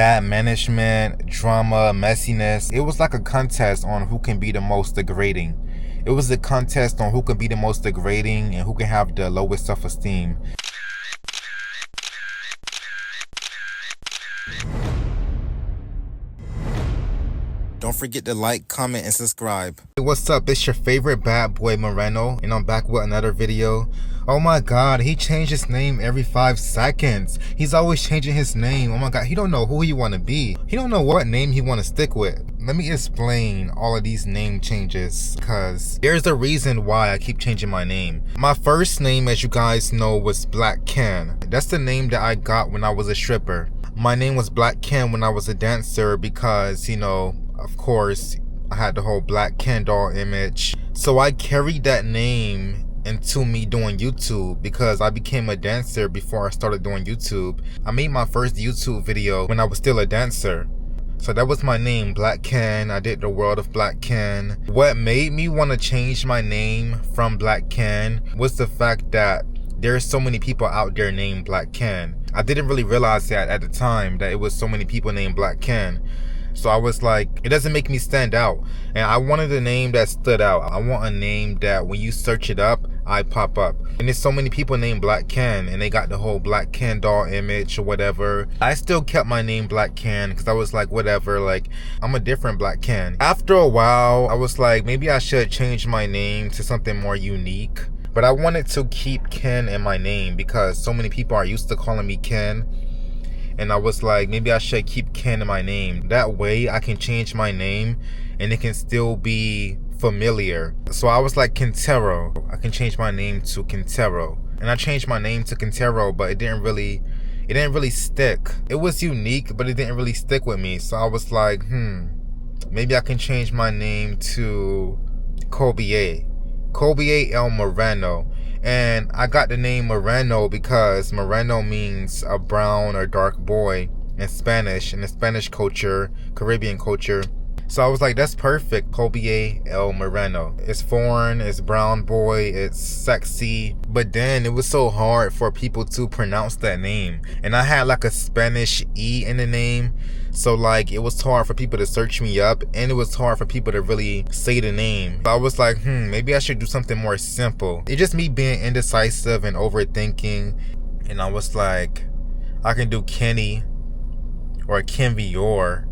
bad management, drama, messiness. It was like a contest on who can be the most degrading. It was a contest on who can be the most degrading and who can have the lowest self-esteem. Don't forget to like, comment, and subscribe. Hey, what's up? It's your favorite bad boy Moreno, and I'm back with another video. Oh my god, he changed his name every 5 seconds. He's always changing his name. Oh my god, he don't know who he want to be. He don't know what name he want to stick with. Let me explain all of these name changes, because there's a reason why I keep changing my name. My first name, as you guys know, was Black Ken. That's the name that I got when I was a stripper. My name was Black Ken when I was a dancer because, you know, of course, I had the whole Black Ken doll image. So I carried that name into me doing YouTube because I became a dancer before I started doing YouTube. I made my first YouTube video when I was still a dancer. So that was my name, Black Ken. I did the world of Black Ken. What made me want to change my name from Black Ken was the fact that there's so many people out there named Black Ken. I didn't really realize that at the time that it was so many people named Black Ken. So I was like, it doesn't make me stand out. And I wanted a name that stood out. I want a name that when you search it up, I pop up. And there's so many people named Black Ken and they got the whole Black Ken doll image or whatever. I still kept my name Black Ken because I was like, whatever, like I'm a different Black Ken. After a while, I was like, maybe I should change my name to something more unique. But I wanted to keep Ken in my name because so many people are used to calling me Ken. And I was like, maybe I should keep Ken in my name. That way I can change my name and it can still be familiar. So I was like, Quintero. I can change my name to Quintero. And I changed my name to Quintero, but it didn't really stick. It was unique, but it didn't really stick with me. So I was like, maybe I can change my name to Colbier El Moreno. And I got the name Moreno because Moreno means a brown or dark boy in Spanish, in the Spanish culture, Caribbean culture. So I was like, that's perfect, Colbier El Moreno. It's foreign, it's brown boy, it's sexy. But then it was so hard for people to pronounce that name. And I had like a Spanish E in the name. So like it was hard for people to search me up and it was hard for people to really say the name. So I was like, maybe I should do something more simple. It's just me being indecisive and overthinking. And I was like, I can do Kenny or Ken Vior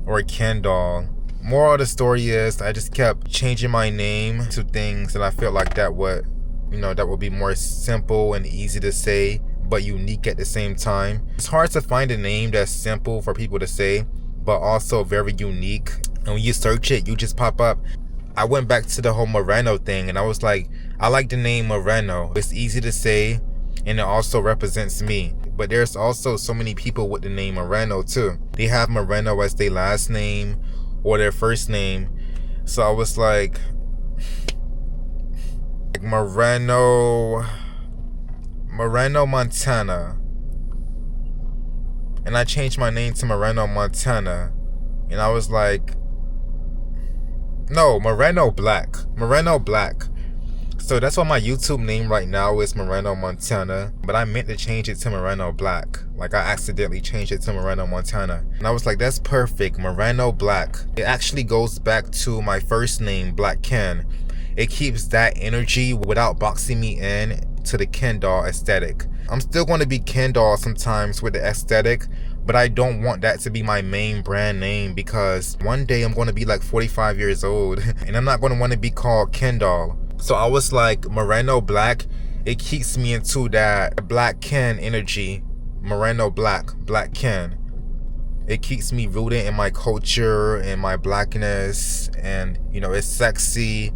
or Ken doll. Moral of the story is I just kept changing my name to things that I felt like that would be more simple and easy to say, but unique at the same time. It's hard to find a name that's simple for people to say, but also very unique. And when you search it, you just pop up. I went back to the whole Moreno thing and I was like, I like the name Moreno. It's easy to say and it also represents me. But there's also so many people with the name Moreno too. They have Moreno as their last name or their first name. So I was like Moreno Montana. And I changed my name to Moreno Montana. And I was like, no, Moreno Black. So that's why my YouTube name right now is Moreno Montana. But I meant to change it to Moreno Black. Like I accidentally changed it to Moreno Montana. And I was like, that's perfect, Moreno Black. It actually goes back to my first name, Black Ken. It keeps that energy without boxing me in to the Ken doll aesthetic. I'm still going to be Ken doll sometimes with the aesthetic, but I don't want that to be my main brand name because one day I'm going to be like 45 years old and I'm not going to want to be called Ken doll. So I was like, Moreno Black, it keeps me into that Black Ken energy. Moreno Black Ken. It keeps me rooted in my culture and my blackness, and you know, it's sexy,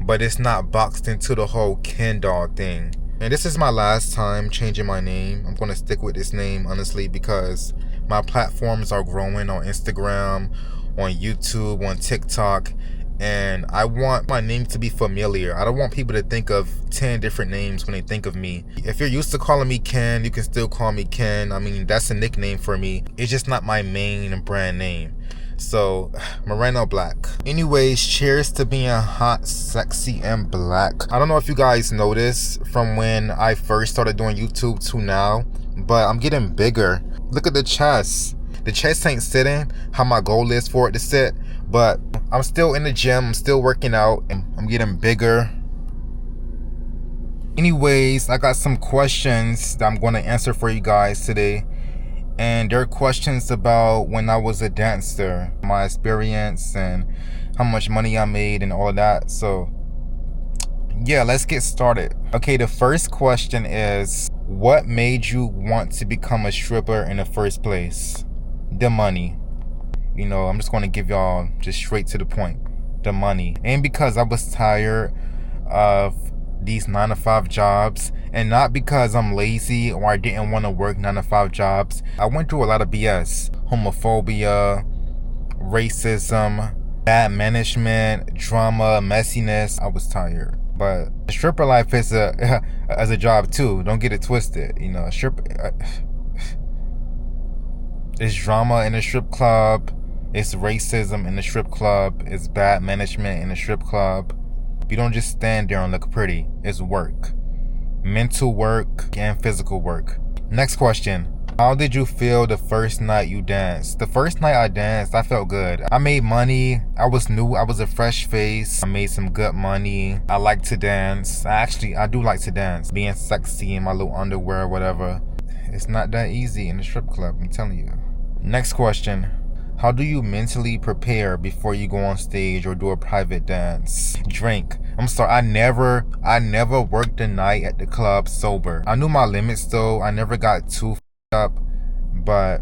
but it's not boxed into the whole Ken doll thing. And this is my last time changing my name. I'm going to stick with this name, honestly, because my platforms are growing on Instagram, on YouTube, on TikTok. And I want my name to be familiar. I don't want people to think of 10 different names when they think of me. If you're used to calling me Ken, you can still call me Ken. I mean, that's a nickname for me. It's just not my main brand name. So, Moreno Black. Anyways, cheers to being hot, sexy, and black. I don't know if you guys noticed from when I first started doing YouTube to now, but I'm getting bigger. Look at the chest. The chest ain't sitting how my goal is for it to sit, but I'm still in the gym, I'm still working out, and I'm getting bigger. Anyways, I got some questions that I'm going to answer for you guys today. And they're questions about when I was a dancer, my experience and how much money I made and all of that. So yeah, let's get started. Okay, the first question is, what made you want to become a stripper in the first place? The money. You know, I'm just going to give y'all just straight to the point. The money. And because I was tired of these 9-to-5 jobs, and not because I'm lazy or I didn't want to work 9-to-5 jobs. I went through a lot of BS. Homophobia, racism, bad management, drama, messiness. I was tired. But stripper life is a job too. Don't get it twisted. You know, it's drama in the strip club. It's racism in the strip club. It's bad management in the strip club. You don't just stand there and look pretty. It's work. Mental work and physical work. Next question. How did you feel the first night you danced? The first night I danced, I felt good. I made money. I was new. I was a fresh face. I made some good money. I like to dance. I do like to dance. Being sexy in my little underwear or whatever. It's not that easy in the strip club, I'm telling you. Next question. How do you mentally prepare before you go on stage or do a private dance? Drink. I'm sorry, I never worked a night at the club sober. I knew my limits though. I never got too up, but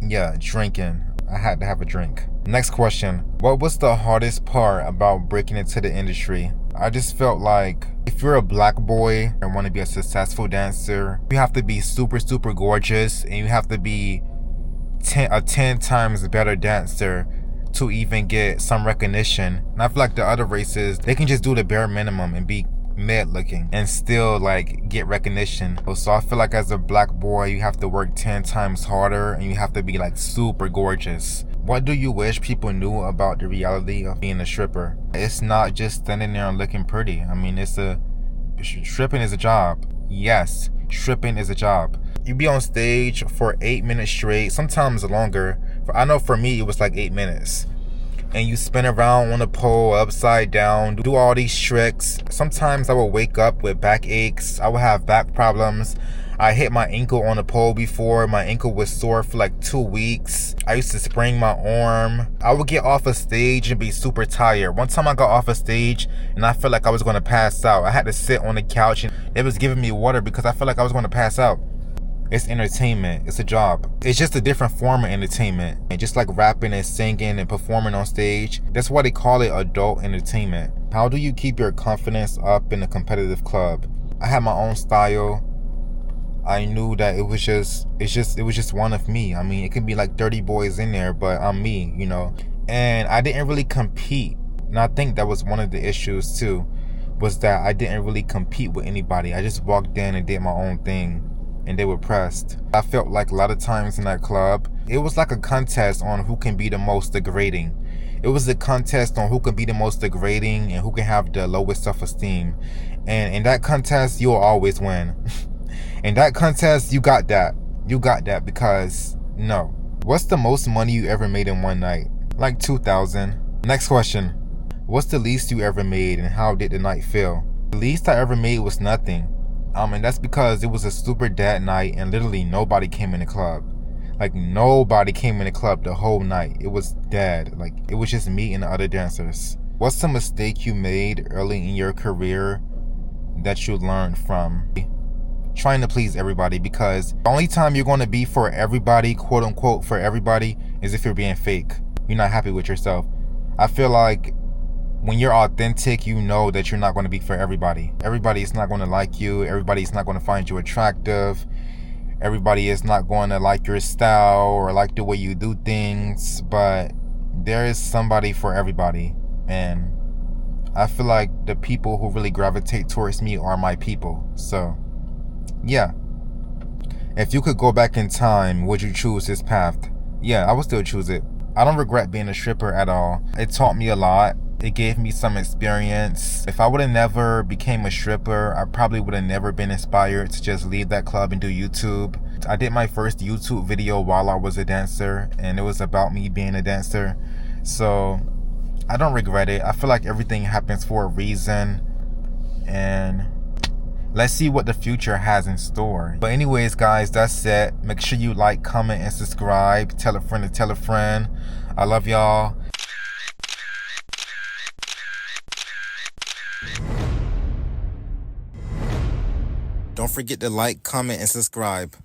yeah, drinking. I had to have a drink. Next question. What was the hardest part about breaking into the industry? I just felt like if you're a black boy and want to be a successful dancer, you have to be super, super gorgeous, and you have to be a 10 times better dancer to even get some recognition. And I feel like the other races, they can just do the bare minimum and be mid looking and still like get recognition. So I feel like as a black boy, you have to work 10 times harder and you have to be like super gorgeous. What do you wish people knew about the reality of being a stripper? It's not just standing there and looking pretty. I mean, stripping is a job. Yes, stripping is a job. You be on stage for 8 minutes straight, sometimes longer. I know for me, it was like 8 minutes. And you spin around on a pole, upside down, do all these tricks. Sometimes I would wake up with back aches. I would have back problems. I hit my ankle on a pole before. My ankle was sore for like 2 weeks. I used to sprain my arm. I would get off a stage and be super tired. One time I got off a stage and I felt like I was going to pass out. I had to sit on the couch and it was giving me water because I felt like I was going to pass out. It's entertainment. It's a job. It's just a different form of entertainment. And just like rapping and singing and performing on stage, that's why they call it adult entertainment. How do you keep your confidence up in a competitive club? I had my own style. I knew that it was just one of me. I mean, it could be like 30 boys in there, but I'm me, you know. And I didn't really compete. And I think that was one of the issues too, was that I didn't really compete with anybody. I just walked in and did my own thing. And they were pressed. I felt like a lot of times in that club, it was like a contest on who can be the most degrading. It was a contest on who can be the most degrading and who can have the lowest self-esteem. And in that contest, you'll always win. In that contest, you got that. You got that because, no. What's the most money you ever made in one night? Like 2,000. Next question. What's the least you ever made and how did the night feel? The least I ever made was nothing. And that's because it was a super dead night and literally nobody came in the club. Like nobody came in the club the whole night. It was dead. Like it was just me and the other dancers. What's the mistake you made early in your career that you learned from? Trying to please everybody, because the only time you're going to be for everybody, quote unquote, for everybody, is if you're being fake. You're not happy with yourself. I feel like when you're authentic, you know that you're not going to be for everybody. Everybody is not going to like you. Everybody is not going to find you attractive. Everybody is not going to like your style or like the way you do things. But there is somebody for everybody. And I feel like the people who really gravitate towards me are my people. So, yeah. If you could go back in time, would you choose this path? Yeah, I would still choose it. I don't regret being a stripper at all. It taught me a lot. It gave me some experience. If I would have never became a stripper, I probably would have never been inspired to just leave that club and do YouTube. I did my first YouTube video while I was a dancer, and it was about me being a dancer. So I don't regret it. I feel like everything happens for a reason, and let's see what the future has in store. But anyways, guys, that's it. Make sure you like, comment, and subscribe. Tell a friend to tell a friend. I love y'all. Don't forget to like, comment, and subscribe.